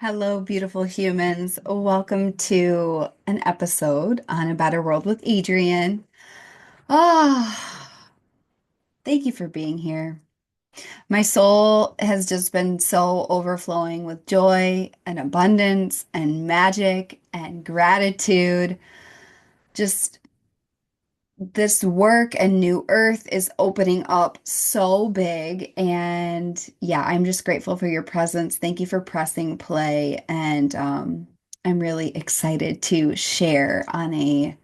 Hello, beautiful humans. Welcome to an episode on A Better World with Adrian. Ah, thank you for being here. My soul has just been so overflowing with joy and abundance and magic and gratitude. Just this work and new earth is opening up so big. And yeah, I'm just grateful for your presence. Thank you for pressing play. And I'm really excited to share on a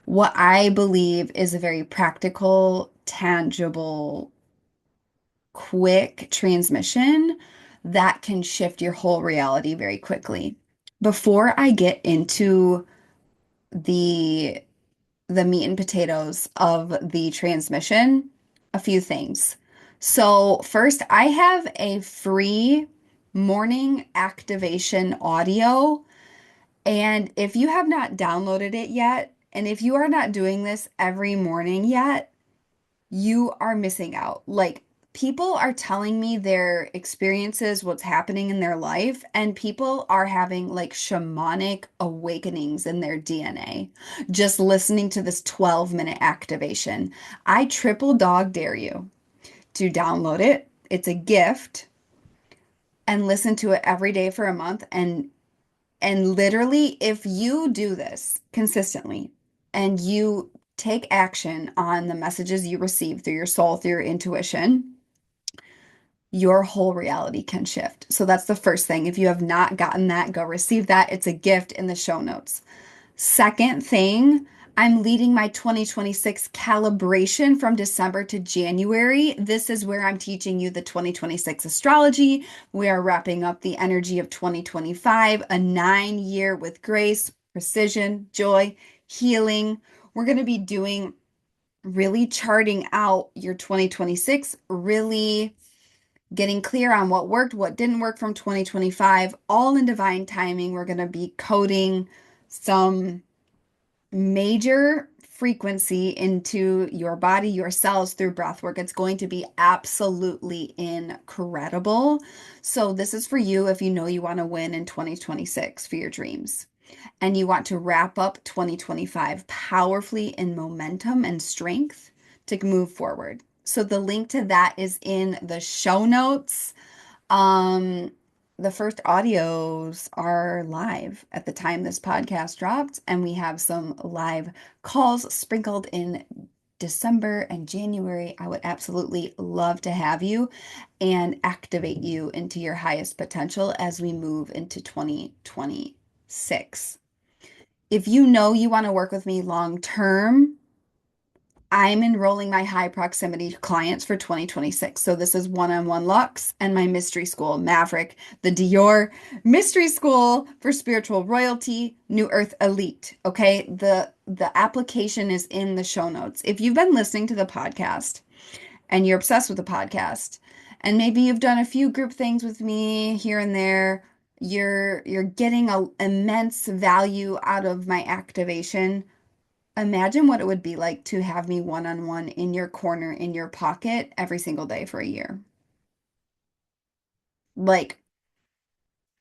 what I believe is a very practical, tangible, quick transmission that can shift your whole reality very quickly. Before I get into the the meat and potatoes of the transmission, a few things. So, first, I have a free morning activation audio. And if you have not downloaded it yet, and if you are not doing this every morning yet, you are missing out. Like, people are telling me their experiences, what's happening in their life, and people are having like shamanic awakenings in their DNA just listening to this 12-minute activation. I triple dog dare you to download it. It's a gift and listen to it every day for a month and literally, if you do this consistently and you take action on the messages you receive through your soul, through your intuition, your whole reality can shift. So that's the first thing. If you have not gotten that, go receive that. It's a gift in the show notes. Second thing, I'm leading my 2026 calibration from December to January. This is where I'm teaching you the 2026 astrology. We are wrapping up the energy of 2025, a 9 year with grace, precision, joy, healing. We're going to be doing really charting out your 2026, really getting clear on what worked, what didn't work from 2025, all in divine timing. We're going to be coding some major frequency into your body, your cells through breath work. It's going to be absolutely incredible. So, this is for you if you know you want to win in 2026 for your dreams and you want to wrap up 2025 powerfully in momentum and strength to move forward. So, the link to that is in the show notes. Um, the first audios are live at the time this podcast dropped, and we have some live calls sprinkled in December and January. I would absolutely love to have you and activate you into your highest potential as we move into 2026. If you know you want to work with me long term, I'm enrolling my high proximity clients for 2026. So this is one-on-one Lux and my mystery school, Maverick, the Dior mystery school for spiritual royalty, New Earth Elite. Okay. The application is in the show notes. If you've been listening to the podcast and you're obsessed with the podcast, and maybe you've done a few group things with me here and there, you're getting a immense value out of my activation. Imagine what it would be like to have me one on one in your corner, in your pocket every single day for a year. Like,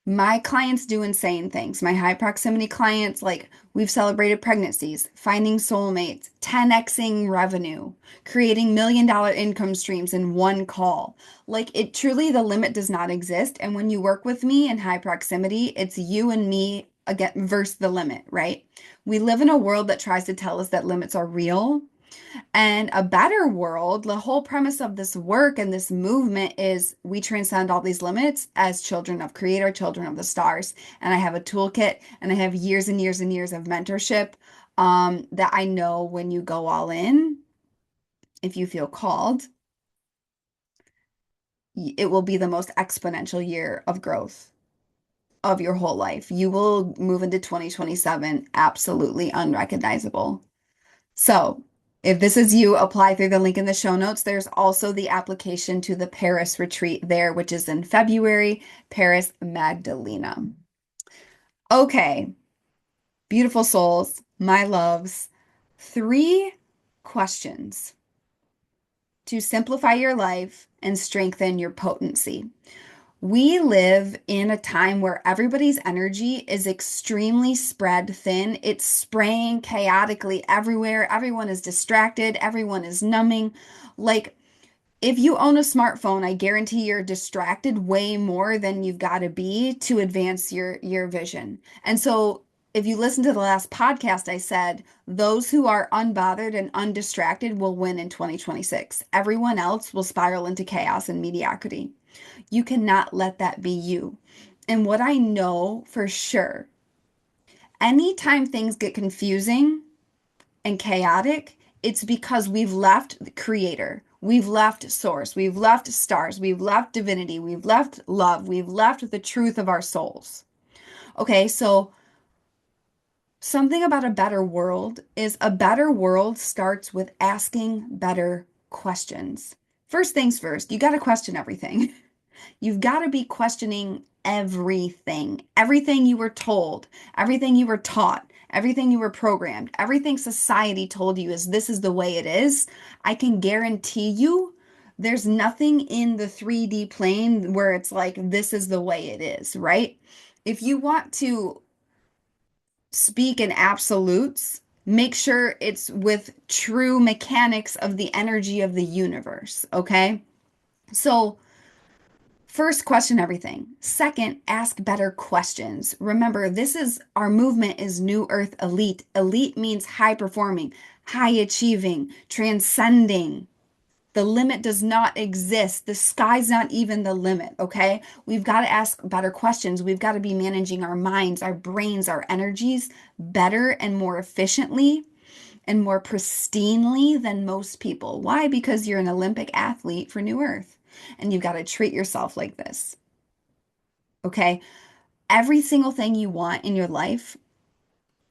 my clients do insane things. My high proximity clients, like, we've celebrated pregnancies, finding soulmates, 10xing revenue, creating $1 million income streams in one call. Like, it truly, the limit does not exist. And when you work with me in high proximity, it's you and me again versus the limit, right? We live in a world that tries to tell us that limits are real. And a better world, the whole premise of this work and this movement is we transcend all these limits as children of Creator, children of the stars. And I have a toolkit and I have years and years and years of mentorship that I know when you go all in, if you feel called, it will be the most exponential year of growth of your whole life. You will move into 2027 absolutely unrecognizable. So, if this is you, apply through the link in the show notes. There's also the application to the Paris retreat there, which is in February, Paris Magdalena. Okay, beautiful souls, my loves, 3 questions to simplify your life and strengthen your potency. We live in a time where everybody's energy is extremely spread thin. It's spraying chaotically everywhere. Everyone is distracted. Everyone is numbing. Like, if you own a smartphone, I guarantee you're distracted way more than you've got to be to advance your vision. And so if you listen to the last podcast, I said those who are unbothered and undistracted will win in 2026. Everyone else will spiral into chaos and mediocrity. You cannot let that be you. And what I know for sure, anytime things get confusing and chaotic, it's because we've left the creator. We've left source. We've left stars. We've left divinity. We've left love. We've left the truth of our souls. Okay, so something about a better world is a better world starts with asking better questions. First things first, you got to question everything. You've got to be questioning everything, everything you were told, everything you were taught, everything you were programmed, everything society told you is this is the way it is. I can guarantee you there's nothing in the 3D plane where it's like this is the way it is, right? If you want to speak in absolutes, make sure it's with true mechanics of the energy of the universe, okay? So, first, question everything. Second, ask better questions. Remember, this is our movement is New Earth Elite. Elite means high performing, high achieving, transcending. The limit does not exist. The sky's not even the limit, okay? We've got to ask better questions. We've got to be managing our minds, our brains, our energies better and more efficiently and more pristinely than most people. Why? Because you're an Olympic athlete for New Earth and you've got to treat yourself like this. Okay? Every single thing you want in your life,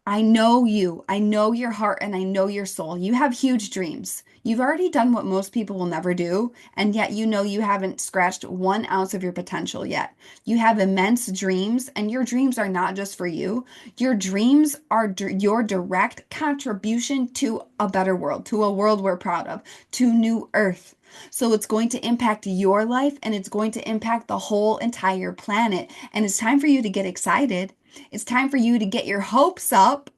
I know you. I know your heart and I know your soul. You have huge dreams. You've already done what most people will never do, and yet you know you haven't scratched 1 ounce of your potential yet. You have immense dreams, and your dreams are not just for you. Your dreams are your direct contribution to a better world, to a world we're proud of, to New Earth. So it's going to impact your life and it's going to impact the whole entire planet. And it's time for you to get excited. It's time for you to get your hopes up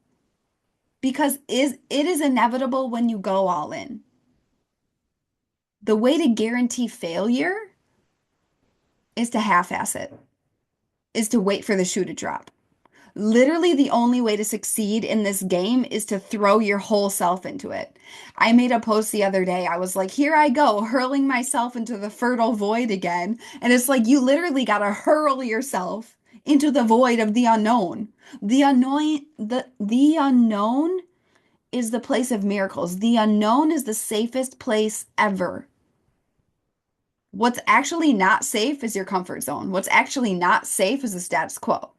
because it is inevitable when you go all in. The way to guarantee failure is to half-ass it, is to wait for the shoe to drop. Literally, the only way to succeed in this game is to throw your whole self into it. I made a post the other day. I was like, here I go, hurling myself into the fertile void again. And it's like you literally got to hurl yourself into the void of the unknown. The unknown is the place of miracles. The unknown is the safest place ever. What's actually not safe is your comfort zone. What's actually not safe is the status quo.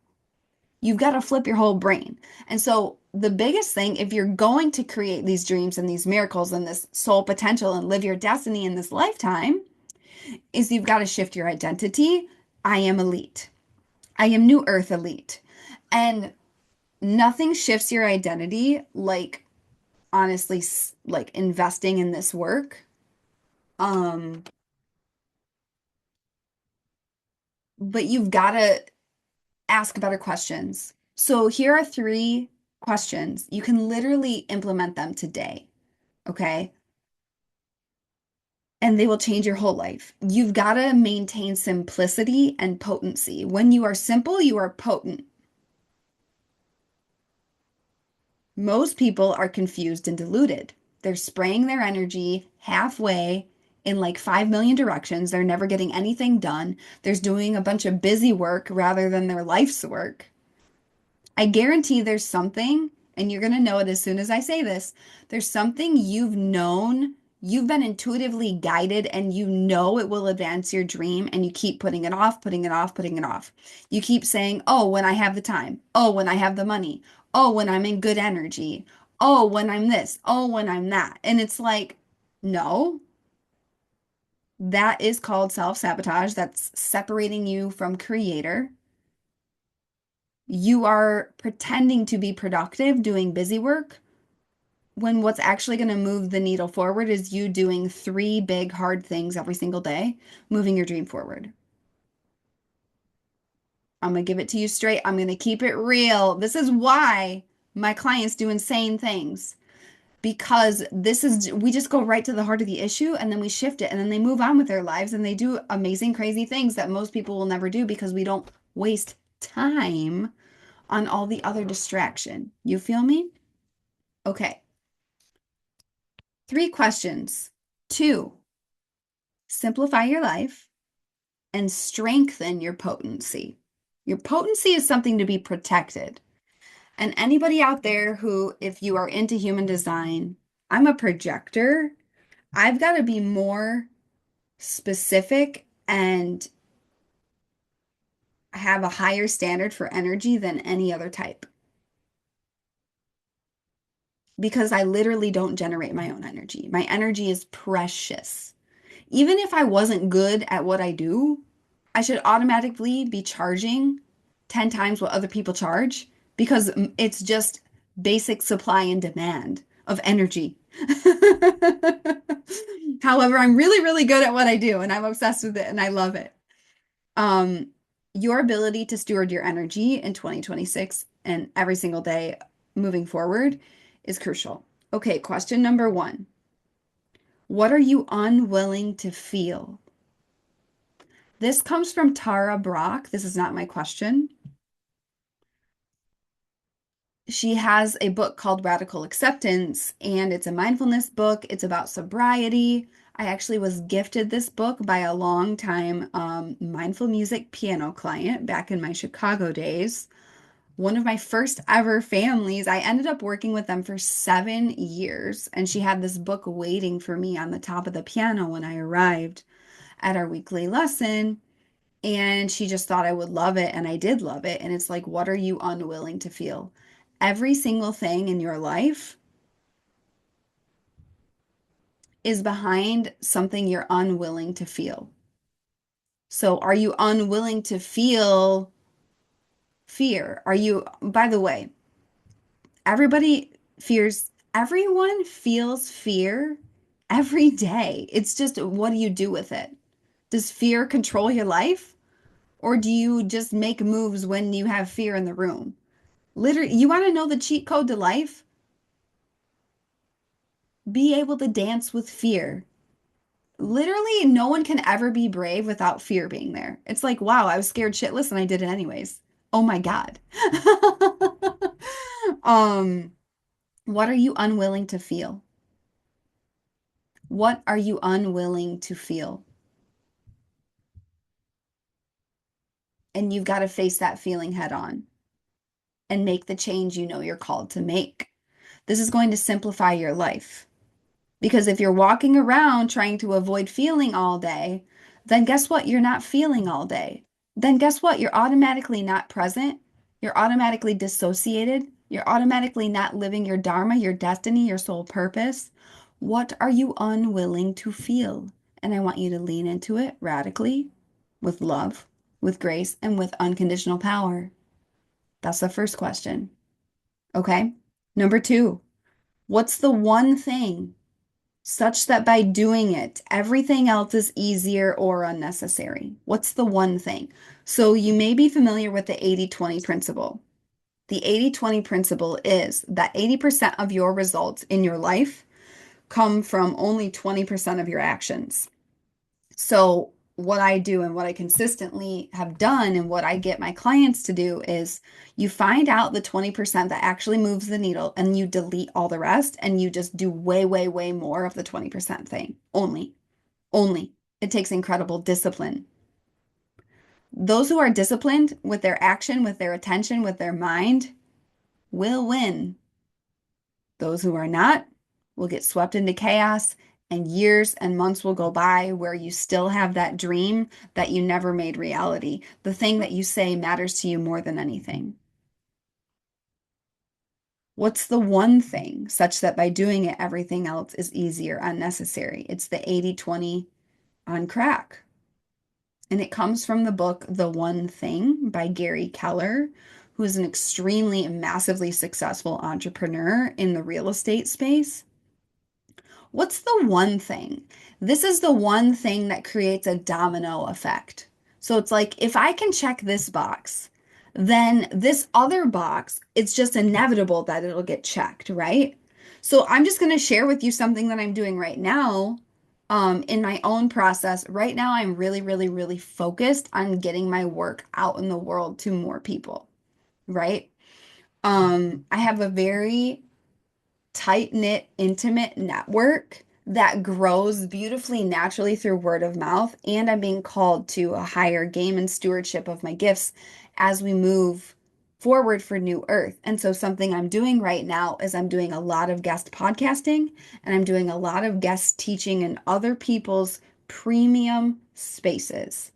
You've got to flip your whole brain. And so, the biggest thing, if you're going to create these dreams and these miracles and this soul potential and live your destiny in this lifetime, is you've got to shift your identity. I am elite. I am New Earth elite. And nothing shifts your identity like, honestly, like investing in this work. Um, but you've got to ask better questions. So here are 3 questions. You can literally implement them today, okay? And they will change your whole life. You've got to maintain simplicity and potency. When you are simple, you are potent. Most people are confused and deluded. They're spraying their energy halfway in like 5 million directions. They're never getting anything done. They're doing a bunch of busy work rather than their life's work. I guarantee there's something, and you're going to know it as soon as I say this. There's something you've known, you've been intuitively guided, and you know it will advance your dream, and you keep putting it off, putting it off, putting it off. You keep saying, oh, when I have the time. Oh, when I have the money. Oh, when I'm in good energy. Oh, when I'm this. Oh, when I'm that. And it's like, no, that is called self-sabotage. That's separating you from creator. You are pretending to be productive doing busy work when what's actually going to move the needle forward is you doing 3 big hard things every single day, moving your dream forward. I'm gonna give it to you straight. I'm gonna keep it real. This is why my clients do insane things because we just go right to the heart of the issue and then we shift it and then they move on with their lives and they do amazing, crazy things that most people will never do because we don't waste time on all the other distraction. You feel me? Okay. 3 questions. 2, simplify your life and strengthen your potency. Your potency is something to be protected. And anybody out there who, if you are into human design, I'm a projector. I've got to be more specific and have a higher standard for energy than any other type because I literally don't generate my own energy. My energy is precious. Even if I wasn't good at what I do, I should automatically be charging 10 times what other people charge because it's just basic supply and demand of energy. However, I'm really, really good at what I do and I'm obsessed with it and I love it. Um, your ability to steward your energy in 2026 and every single day moving forward is crucial. Okay, question number 1. What are you unwilling to feel? This comes from Tara Brock. This is not my question. She has a book called Radical Acceptance, and it's a mindfulness book. It's about sobriety. I actually was gifted this book by a longtime mindful music piano client back in my Chicago days. One of my first ever families. I ended up working with them for 7 years, and she had this book waiting for me on the top of the piano when I arrived at our weekly lesson. And she just thought I would love it, and I did love it. And it's like, what are you unwilling to feel? Every single thing in your life is behind something you're unwilling to feel. So, are you unwilling to feel fear? By the way, everybody everyone feels fear every day. It's just, what do you do with it? Does fear control your life? Or do you just make moves when you have fear in the room? Literally, you want to know the cheat code to life? Be able to dance with fear. Literally, no one can ever be brave without fear being there. It's like, wow, I was scared shitless and I did it anyways. Oh my God. Um, what are you unwilling to feel? What are you unwilling to feel? And you've got to face that feeling head on and make the change you know you're called to make. This is going to simplify your life. Because if you're walking around trying to avoid feeling all day, then guess what? You're not feeling all day. Then guess what? You're automatically not present. You're automatically dissociated. You're automatically not living your dharma, your destiny, your soul purpose. What are you unwilling to feel? And I want you to lean into it radically with love, with grace, and with unconditional power. That's the first question. Okay. Number 2, what's the one thing such that by doing it, everything else is easier or unnecessary? What's the one thing? So you may be familiar with the 80-20 principle. The 80-20 principle is that 80% of your results in your life come from only 20% of your actions. So what I do and what I consistently have done and what I get my clients to do is you find out the 20% that actually moves the needle and you delete all the rest and you just do way, way, way more of the 20% thing. Only. It takes incredible discipline. Those who are disciplined with their action, with their attention, with their mind will win. Those who are not will get swept into chaos, and years and months will go by where you still have that dream that you never made reality, the thing that you say matters to you more than anything. What's the one thing such that by doing it, everything else is easier, unnecessary? It's the 80-20 on crack. And it comes from the book The One Thing by Gary Keller, who is an extremely massively successful entrepreneur in the real estate space. What's the one thing? This is the one thing that creates a domino effect. So it's like if I can check this box, then this other box, it's just inevitable that it'll get checked, right? So I'm just going to share with you something that I'm doing right now, in my own process. Right now, I'm really, really, really focused on getting my work out in the world to more people, right? I have a very tight-knit, intimate network that grows beautifully naturally through word of mouth. And I'm being called to a higher game and stewardship of my gifts as we move forward for New Earth. And so, something I'm doing right now is I'm doing a lot of guest podcasting and I'm doing a lot of guest teaching in other people's premium spaces.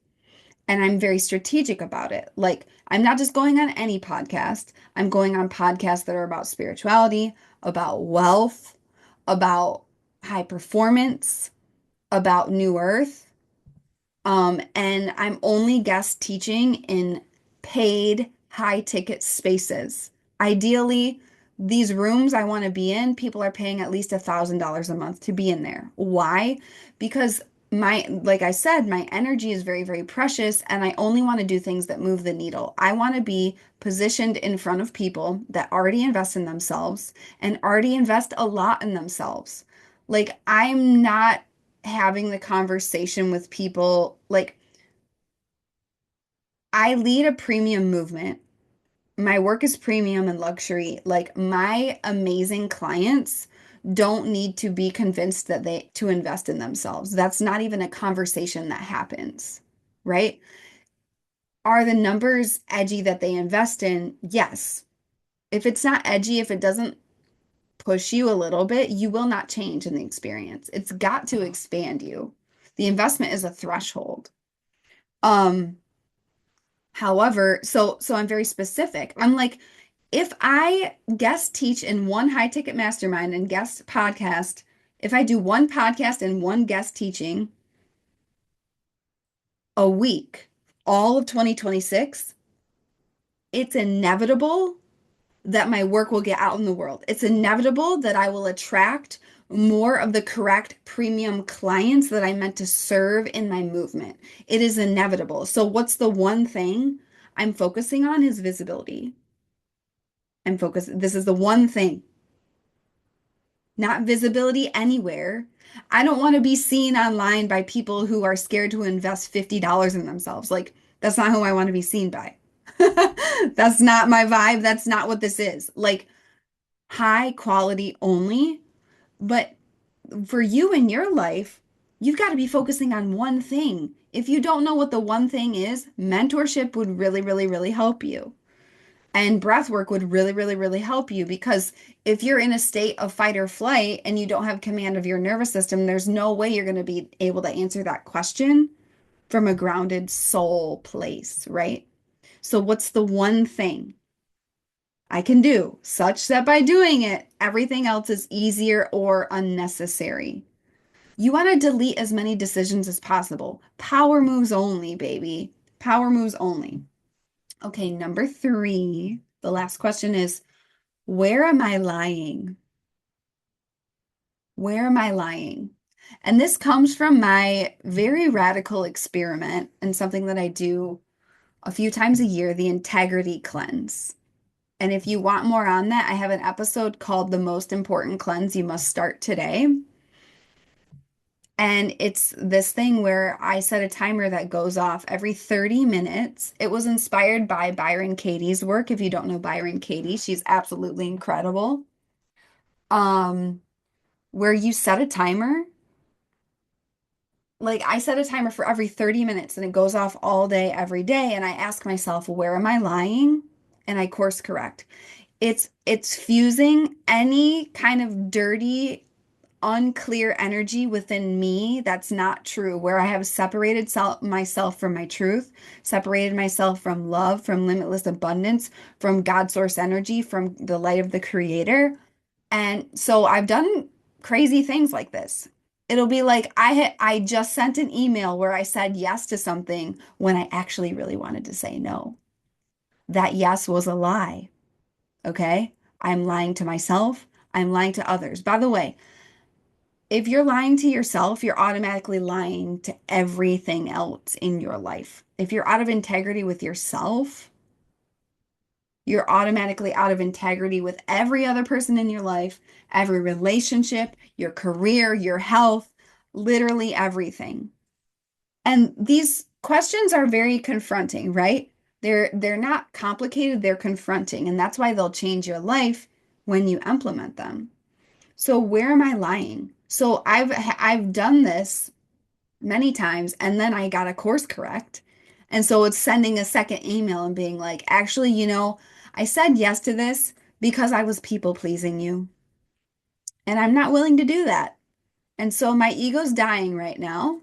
And I'm very strategic about it. Like, I'm not just going on any podcast, I'm going on podcasts that are about spirituality, about wealth, about high performance, about New Earth. And I'm only guest teaching in paid high ticket spaces. Ideally, these rooms I want to be in, people are paying at least $1,000 a month to be in there. Why? Because like I said, my energy is very, very precious, and I only want to do things that move the needle. I want to be positioned in front of people that already invest in themselves and already invest a lot in themselves. Like, I'm not having the conversation with people. Like, I lead a premium movement. My work is premium and luxury. Like, my amazing clients don't need to be convinced that they to invest in themselves. That's not even a conversation that happens, right? Are the numbers edgy that they invest in? Yes. If it's not edgy, if it doesn't push you a little bit, you will not change in the experience. It's got to expand you. The investment is a threshold. Um, However, so I'm very specific. I'm like, if I guest teach in one high ticket mastermind and guest podcast, if I do one podcast and one guest teaching a week, all of 2026, it's inevitable that my work will get out in the world. It's inevitable that I will attract more of the correct premium clients that I meant to serve in my movement. It is inevitable. So, what's the one thing I'm focusing on is visibility. I'm focused. This is the one thing, not visibility anywhere. I don't want to be seen online by people who are scared to invest $50 in themselves. Like, that's not who I want to be seen by. That's not my vibe. That's not what this is. Like, high quality only. But for you in your life, you've got to be focusing on one thing. If you don't know what the one thing is, mentorship would really, really, really help you. And breath work would really, really, really help you, because if you're in a state of fight or flight and you don't have command of your nervous system, there's no way you're going to be able to answer that question from a grounded soul place, right? So, what's the one thing I can do such that by doing it, everything else is easier or unnecessary? You want to delete as many decisions as possible. Power moves only, baby. Power moves only. Okay, number three, the last question is, where am I lying? Where am I lying? And this comes from my very radical experiment and something that I do a few times a year, the integrity cleanse. And if you want more on that, I have an episode called The Most Important Cleanse You Must Start Today. And it's this thing where I set a timer that goes off every 30 minutes. It was inspired by Byron Katie's work. If you don't know Byron Katie, she's absolutely incredible. Um, where you set a timer. Like, I set a timer for every 30 minutes and it goes off all day, every day. And I ask myself, where am I lying? And I course correct. It's fusing any kind of dirty, unclear energy within me that's not true, where I have separated myself from my truth, separated myself from love, from limitless abundance, from God source energy, from the light of the creator. And so I've done crazy things like this. It'll be like I just sent an email where I said yes to something when I actually really wanted to say no. That yes was a lie. Okay? I'm lying to myself. I'm lying to others. By the way, if you're lying to yourself, you're automatically lying to everything else in your life. If you're out of integrity with yourself, you're automatically out of integrity with every other person in your life, every relationship, your career, your health, literally everything. And these questions are very confronting, right? They're not complicated, they're confronting, and that's why they'll change your life when you implement them. So where am I lying? So I've done this many times and then I got a course correct. And so it's sending a second email and being like, actually, I said yes to this because I was people pleasing you. And I'm not willing to do that. And so my ego's dying right now.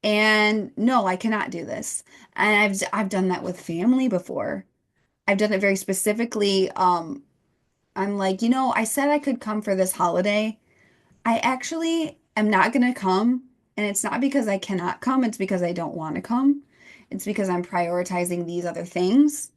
And no, I cannot do this. And I've done that with family before. I've done it very specifically. I'm like, I said I could come for this holiday. I actually am not going to come. And it's not because I cannot come, it's because I don't want to come. It's because I'm prioritizing these other things.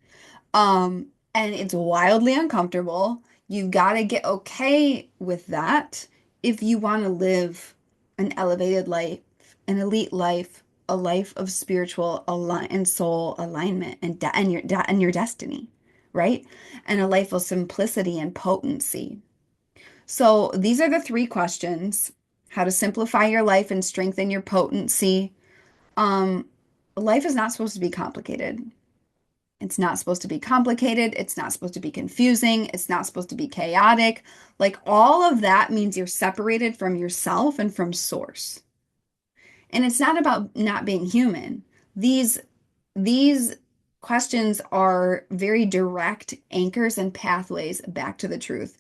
And it's wildly uncomfortable. You've got to get okay with that if you want to live an elevated life, an elite life, a life of spiritual and soul alignment and your destiny, right? And a life of simplicity and potency. So these are the three questions: how to simplify your life and strengthen your potency. Um, Life is not supposed to be complicated. It's not supposed to be complicated. It's not supposed to be confusing. It's not supposed to be chaotic. Like all of that means you're separated from yourself and from source. And it's not about not being human. These questions are very direct anchors and pathways back to the truth,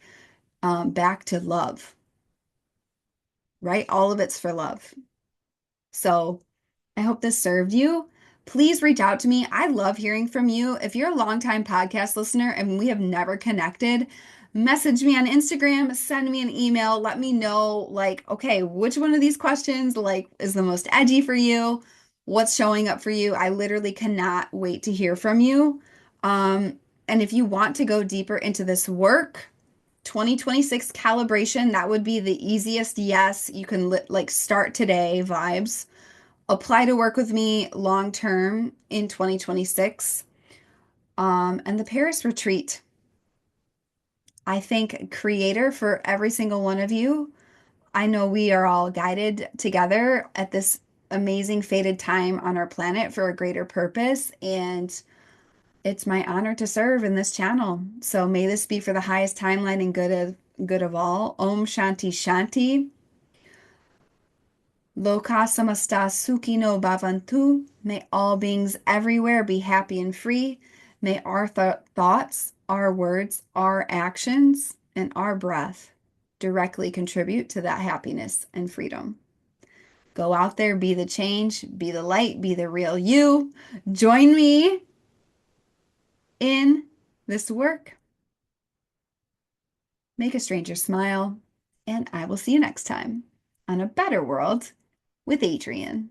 back to love, right? All of it's for love. So I hope this served you. Please reach out to me. I love hearing from you. If you're a longtime podcast listener and we have never connected, message me on Instagram, send me an email, let me know, like, okay, which one of these questions like is the most edgy for you? What's showing up for you? I literally cannot wait to hear from you. And if you want to go deeper into this work, 2026 calibration, that would be the easiest yes. You can like start today vibes. Apply to work with me long term in 2026. And the Paris retreat. I think creator for every single one of you. I know we are all guided together at this amazing fated time on our planet for a greater purpose. And it's my honor to serve in this channel. So may this be for the highest timeline and good of all. Om Shanti Shanti. Loka samasta sukhi no bhavantu. May all beings everywhere be happy and free. May our thoughts, our words, our actions, and our breath directly contribute to that happiness and freedom. Go out there, be the change, be the light, be the real you. Join me in this work. Make a stranger smile, and I will see you next time on A Better World with Adrian.